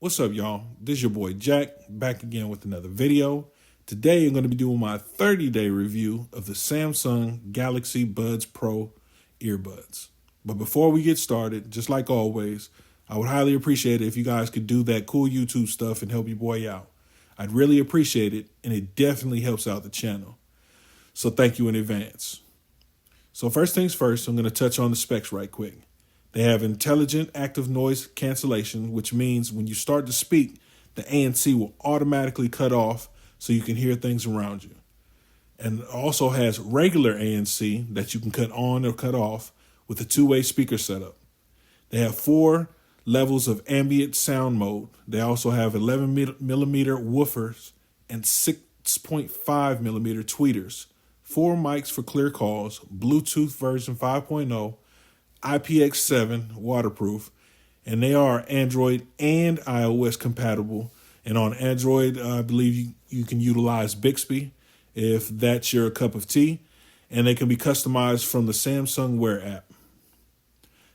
What's up, y'all? This is your boy Jack, back again with another video. Today, I'm going to be doing my 30-day review of the Samsung Galaxy Buds Pro earbuds. But before we get started, just like always, I would highly appreciate it if you guys could do that cool YouTube stuff and help your boy out. I'd really appreciate it, and it definitely helps out the channel. So thank you in advance. So first things first, I'm going to touch on the specs right quick. They have intelligent active noise cancellation, which means when you start to speak, the ANC will automatically cut off so you can hear things around you. And it also has regular ANC that you can cut on or cut off with a two-way speaker setup. They have 4 levels of ambient sound mode. They also have 11 millimeter woofers and 6.5 millimeter tweeters, 4 mics for clear calls, Bluetooth version 5.0, IPX7 waterproof, and they are Android and iOS compatible. And on Android, I believe you can utilize Bixby if that's your cup of tea, and they can be customized from the Samsung Wear app.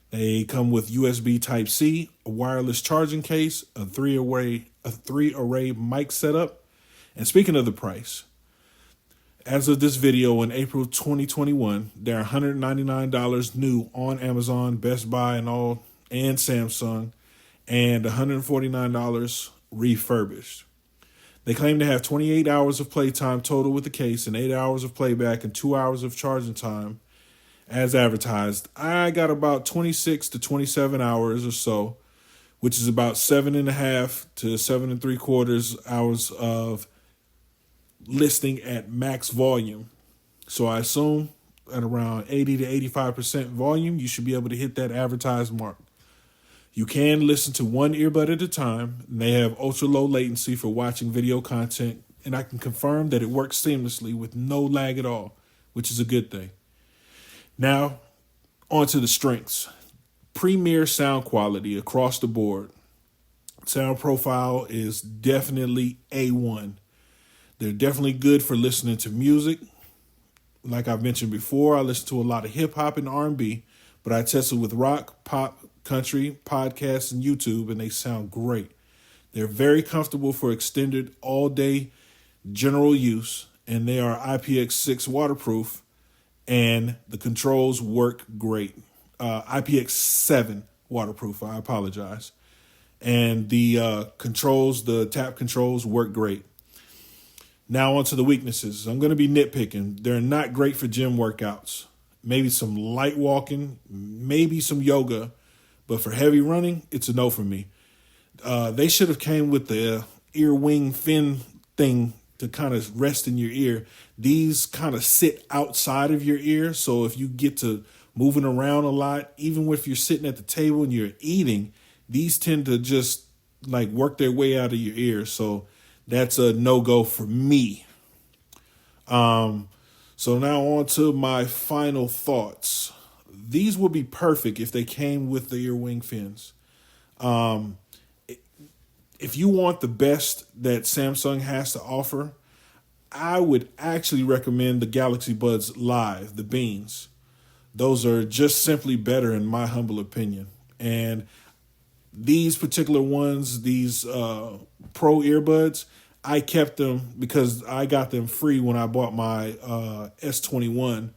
They come with USB Type-C, a wireless charging case, a three array mic setup. And speaking of the price, as of this video in April 2021, they're $199 new on Amazon, Best Buy, and Samsung, and $149 refurbished. They claim to have 28 hours of playtime total with the case and 8 hours of playback and 2 hours of charging time as advertised. I got about 26 to 27 hours or so, which is about 7.5 to 7.75 hours of listening at max volume. So I assume at around 80 to 85% volume, you should be able to hit that advertised mark. You can listen to one earbud at a time, and they have ultra low latency for watching video content, and I can confirm that it works seamlessly with no lag at all, which is a good thing. Now, on to the strengths. Premier sound quality across the board. Sound profile is definitely A1. They're definitely good for listening to music. Like I've mentioned before, I listen to a lot of hip hop and R&B, but I tested with rock, pop, country, podcasts, and YouTube, and they sound great. They're very comfortable for extended all-day general use, and they are IPX6 waterproof, and the controls work great. IPX7 waterproof, I apologize. And the tap controls work great. Now on to the weaknesses. I'm going to be nitpicking. They're not great for gym workouts. Maybe some light walking, maybe some yoga, but for heavy running, it's a no for me. They should have came with the ear wing fin thing to kind of rest in your ear. These kind of sit outside of your ear, so if you get to moving around a lot, even if you're sitting at the table and you're eating, these tend to just like work their way out of your ear. So that's a no-go for me. So now on to my final thoughts. These would be perfect if they came with the ear wing fins. If you want the best that Samsung has to offer, I would actually recommend the Galaxy Buds Live, the Beans. Those are just simply better in my humble opinion. And these particular ones, these Pro earbuds, I kept them because I got them free when I bought my S21.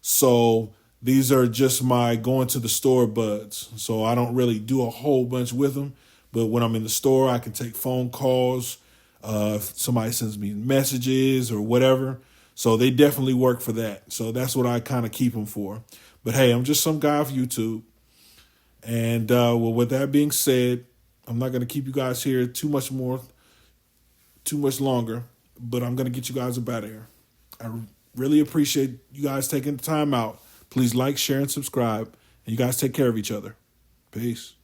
So these are just my going to the store buds. So I don't really do a whole bunch with them. But when I'm in the store, I can take phone calls. If somebody sends me messages or whatever. So they definitely work for that. So that's what I kind of keep them for. But hey, I'm just some guy off YouTube. And with that being said, I'm not going to keep you guys here too much longer, but I'm going to get you guys up out of here. I really appreciate you guys taking the time out. Please like, share, and subscribe. And you guys take care of each other. Peace.